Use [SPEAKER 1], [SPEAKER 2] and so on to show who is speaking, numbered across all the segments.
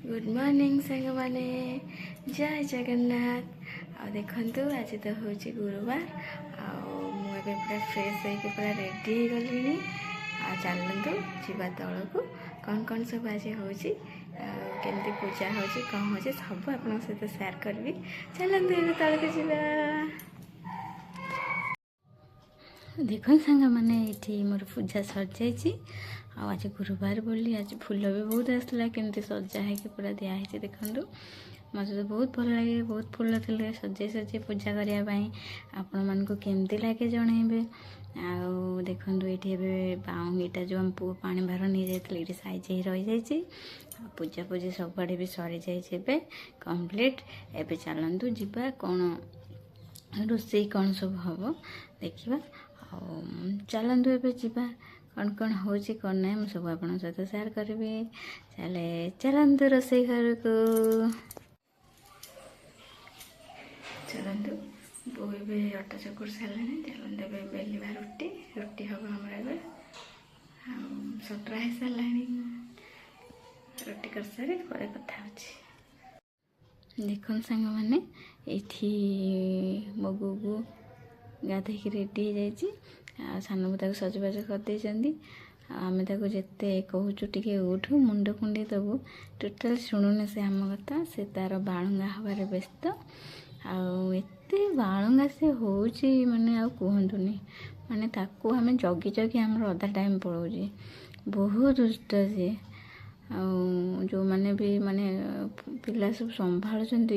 [SPEAKER 1] Good morning सांग माने जय जगन्नाथ। आ देखंतु आज तो हूँ गुरुवार आबे पूरा फ्रेश होकर पूरा रेडी हो गली। चलतु जीवा तल को कौन सब आज होमती पूजा हो कौन हो सब आप सहित सेयार करी। चलतु ये तल को जीवा। देख सांग मैंने ये मोर पूजा सजाई। आज गुरुवार बोली आज फूल भी बहुत आसला केमती सजा है पूरा दिखाई। देखो मत तो बहुत भल लगे, बहुत फूल थे सजे सजे पूजा करने। आपण मान केमती लगे जनइबे। देखो ये बाउंगीटा जो हम पु पानी भार नहीं जाते साइज ही रही जाइए। पूजा पूजी सब आड़े भी सरी जाए कंप्लीट। एबे चलतु जीवा कौन रोसई कौन सब हम देखा। चलतु एबे जीवा कौन हो कौन ना मुझे सब आप सहित सेयार करी। चले चलतु रोसई घर को। चलतु बो ए अटा चकुड़ सारे। चलते ए बेलवा रुटी रुटी हम आमर सतरा हो सारा। रुटी कर सारी पर कथा देख सांग मैंने ये मो गुगु गाधे रेडी हो जाए। सान को सजबाज करदे। आम जिते कहूँ टे उठू मुंड कुंडे दबू टोटाल शुणुने से आम कथा। से तार बालुंगा हबार व्यस्त। आते बालुंगा से होची माने आ कहतुनी माने ताकू आम जगी जगी आम अधा टाइम पड़ोजी। बहुत दुष्ट सी। जो मैंने भी माने पिला सब संभालुंट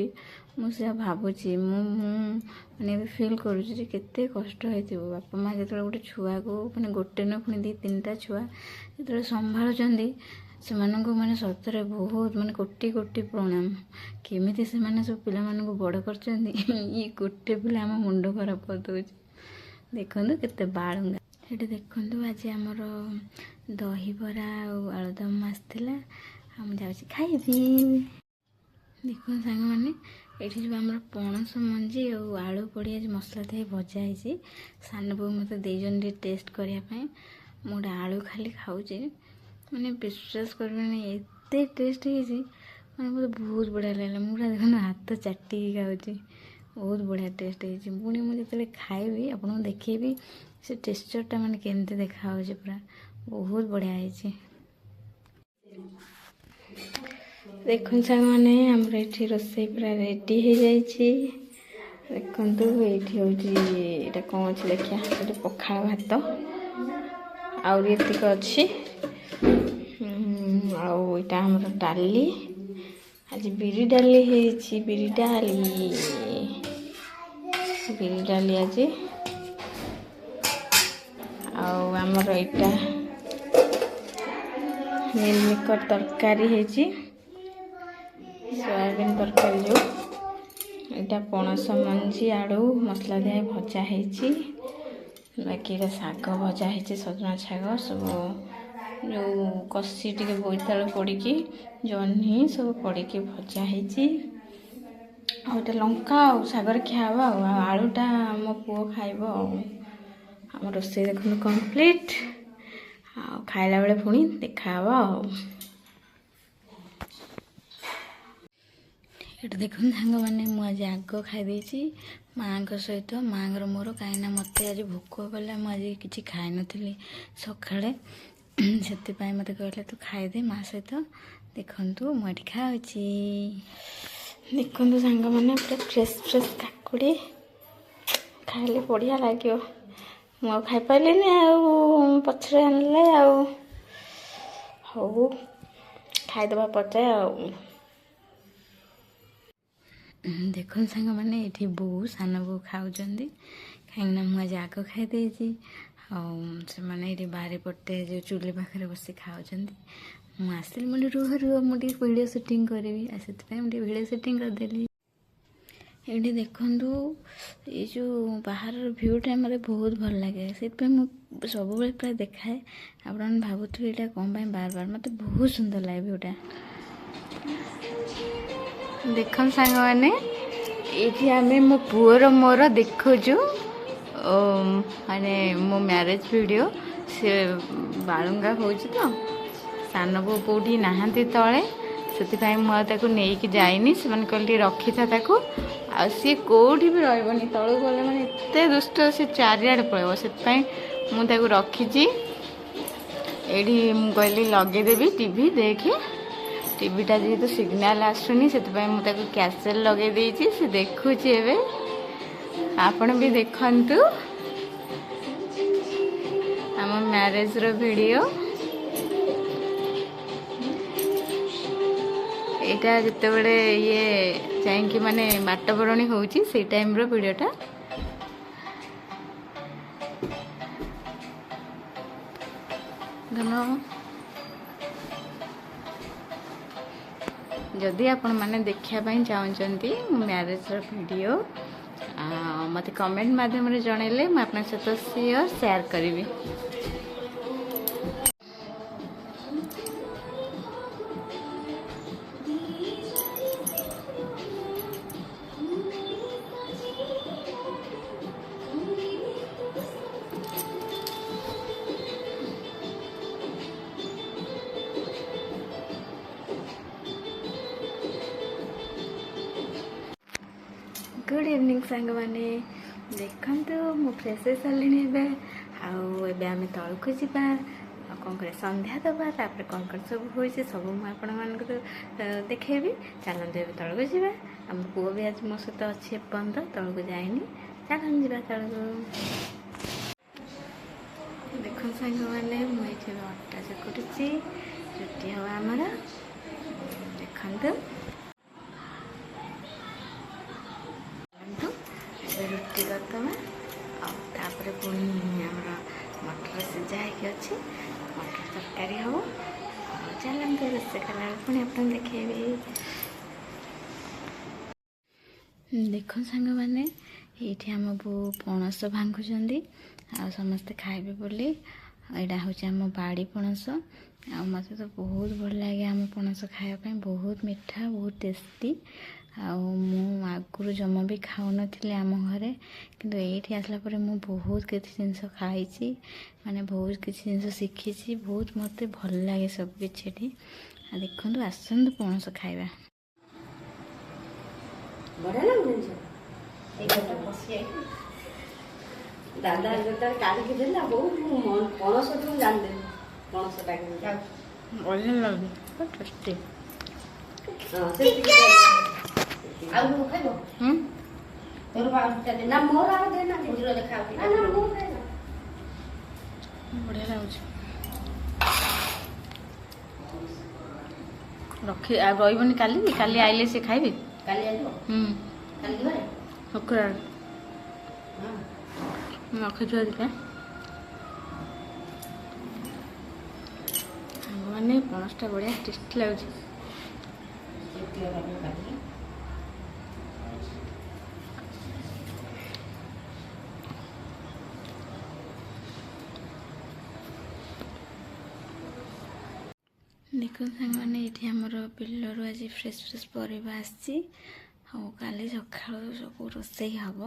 [SPEAKER 1] मुझे भावुची माने भी फिल करुँच केते कष्ट होती। बापा माँ जो गोटे छुआ को मैंने गोटे न पुणी दी तीनटा छुआ जो संभालुंट से माने सतरे बहुत माने कोटि कोटि प्रणाम। केमिति से माने सब पिला मानू बड़ कर ये गोटे पिला आम मुंड खराब कर दे। देखो केते बालुंगा ये देखु। आज आमर दहीबरा आलुदम आसला मुझे खाइबी। देख सांग मैंने ये जो आम पणस मंजी और आलू पड़ी आज मसला दे भजा है। सान बो मत दे टेस्ट करने मुझे आलू खाली खाऊे मैंने विश्वास करबे एत टेस्ट है। मैंने मत बहुत बढ़िया लगे। मुझे देखो हाथ चाटी खाऊँ बहुत बढ़िया टेस्ट है। पुणी मुझे खाइबी आपको देखेबी से टेक्सचरटा मैंने केमती देखा पूरा बहुत बढ़िया है। देखो सांग मैंने आमर ये रोसई पूरा रेडी हो जाइए। देखु ये कौन अच्छे देखिए ये पखाड़ भात आतीक अच्छी आईटा आमर डाली आज बिरी डाली है। बिरी डाली आज आमर यहाँ मिल मेकर तरकारी है। सोयाबीन तरकारी जो यहाँ पणस मंजी आलू मसला दिया भजा है। बाकी शाग भजा है सजना शाग सब जो कषी टे बोईतालु पड़ी जह्नी सब पड़ी भजा है। आटा लंका सागर खियाबा आलूटा मो पुओ खाइब। आम रोसई देखो कंप्लीट खाइला बेले पुणी देखा। ये देख सांग मैंने मुझे आग खाई माँ सहित माँ मोर कहीं मत आज भोक कला मुझे किसी खाई नी सका से मत कहले तू खाईदे माँ सहित। देखु मुझे खाऊँ देखु सांग मैंने पूरा फ्रेश फ्रेश काकुड़ी खाइले बढ़िया लगे। मुझे खाई पारे आ पचरे आनले हौ खाईदे पचे देख सांग मैंने ये बो सान बो खाऊँ कहीं मुझे आग खाई से बाहर पटे जो चूल्हे पाखे बस खाऊँ। मुझे मुझे रुह रुह मुझे वीडियो शूटिंग करी से वीडियो शूटिंग करदेली। ये देखु ये जो बाहर भ्यूटा मतलब बहुत भल लगे से सब प्राय देखाए। आप भावुवे यहाँ कौन बार बार मत बहुत सुंदर लगे भ्यूटा। देख सांग मैंने ये आम मो पुअर मोर देखुचु माने मो मैरेज वीडियो से बालुंगा हो तो सान बो कौटी नहांती तले ସେଥିପାଇଁ ମୁଁ ଆଉ ତାକୁ ନେଇକି ଯାଇନି। ସେମାନେ କହିଲେ ଟିକେ ରଖିଥା ତାକୁ, ଆଉ ସିଏ କେଉଁଠି ବି ରହିବନି, ତଳକୁ ଗଲେ ମାନେ ଏତେ ଦୁଷ୍ଟ, ସେ ଚାରିଆଡ଼େ ପଳେଇବ। ସେଥିପାଇଁ ମୁଁ ତାକୁ ରଖିଛି ଏଇଠି। ମୁଁ କହିଲି ଲଗେଇଦେବି ଟିଭି, ଦେଖେ। ଟିଭିଟା ଯେହେତୁ ସିଗ୍ନାଲ୍ ଆସୁନି, ସେଥିପାଇଁ ମୁଁ ତାକୁ କ୍ୟାସେଟ୍ ଲଗେଇ ଦେଇଛି। ସେ ଦେଖୁଛି ଏବେ, ଆପଣ ବି ଦେଖନ୍ତୁ ଆମ ମ୍ୟାରେଜ୍ର ଭିଡ଼ିଓ। ଏଇଟା ଯେତେବେଳେ ଇଏ ଯାଇକି ମାନେ ବାଟବରଣୀ ହେଉଛି ସେଇ ଟାଇମ୍ର ଭିଡ଼ିଓଟା। ଯଦି ଆପଣମାନେ ଦେଖିବା ପାଇଁ ଚାହୁଁଛନ୍ତି ମୋ ମ୍ୟାରେଜ୍ର ଭିଡ଼ିଓ, ମୋତେ କମେଣ୍ଟ ମାଧ୍ୟମରେ ଜଣାଇଲେ ମୁଁ ଆପଣଙ୍କ ସହିତ ସିଓର୍ ସେୟାର କରିବି। गुड इवनिंग सांग मैंने देखते मु फ्रेश हो सारे ए आम तौक जा कौन कर संध्या दबा तापर कौन कौन सब हो सब मुझे देखेबी। चलते ए तौक जा आम पुओ भी आज मो सहित अच्छे पर्यंत तौक जाइनी। चलते जा तौक देख सांग मैंने मुझे अटा चकुटी रुटी हम आमर देखते रुटी करदमा आपर पुणी आमर मटर सीझा होगी अच्छे मटर तरकारी हम चलते रोसे कला पुणी आप देखेबी। देख सांग मैंने ये आम बो पणस भांगुंट आ समस्ते खाइबे बोली। यहाँ हूँ आम बाड़ी पणस आ मत तो बहुत भल लगे आम पणस खायापी, बहुत मीठा, बहुत टेस्टी। आगुरी जमा भी खाऊन आम घरे, किंतु ये आसला मु बहुत किसी जिनस खाई माने बहुत किसी जिनस शिखी, बहुत मत भल लगे सब किसी। देखो आसतु पणस खाइबा।
[SPEAKER 2] दादा काढ़ी देला पणस तू जान पणस
[SPEAKER 1] बढ़िया लगे टेस्टी।
[SPEAKER 2] ना मोर आ देना गुजरो देखा ना मोर देना
[SPEAKER 1] बढ़िया लगुच रखी रही काली काली आइले से खाइबे
[SPEAKER 2] काली आइबो काली दिवारे
[SPEAKER 1] शुक्रार रखी छुआ दिखा मैंने पणसटा बढ़िया टेस्टी लगुच। देख मैंने ये आमर बिलर आज फ्रेश फ्रेश परिवा आसी काली सका सब रोसे हम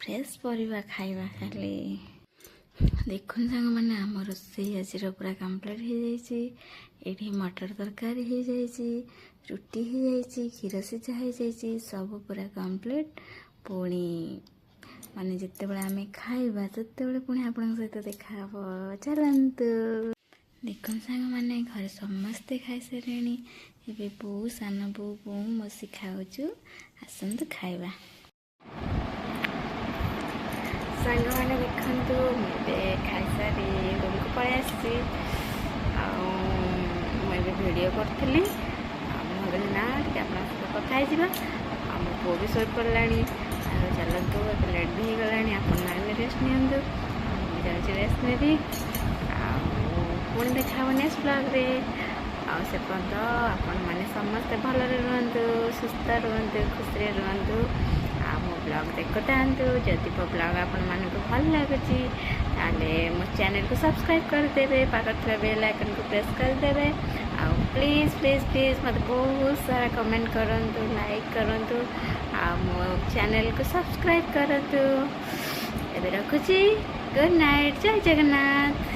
[SPEAKER 1] फ्रेश परिवा खाइबा खाली। देख सांग मैंने आम रोसे आज पूरा कम्प्लीट हो जाए। मटर तरकारी हो जाए, रुटी हो जाए, क्षीर सीझा हो जाए, सब पूरा कम्प्लीट। पुणी माने जिते बड़े आम खाइबा सेते बड़े पुणी आपन सहित देखा चलतु। देख सांग मैंने घर समस्ते खाई सारे ए बो सान बो बो मसी खाऊचु आसतु खाइबा। सांग मैंने देखु मुझे खाई सारी रूम को पलि आसी मुझे वीडियो करी ना आप कथा मो पु भी शो पड़ा। चलतु लेट भी हो गला आप रेस्ट नियंतु मुझे रेस्ट नेबी पुणी देखा नेक्स्ट ब्लॉग रे। से पर्यंत आपण मैंने समस्ते भलरे रुहतु, सुस्थ रुहतु, खुशी रुहतु। मो ब्लॉग देखता जदि मो ब्लॉग आपण मानक भल लगुच मो चैनल को सब्सक्राइब करदेवे, पाखे बेल आइकन को प्रेस करदेवे। प्लीज प्लीज प्लीज मत बहुत सारा कमेंट करंतु, लाइक करंतु, मो चैनल को सब्सक्राइब करंतु। एबे रखुची। गुड नाइट, जय जगन्नाथ।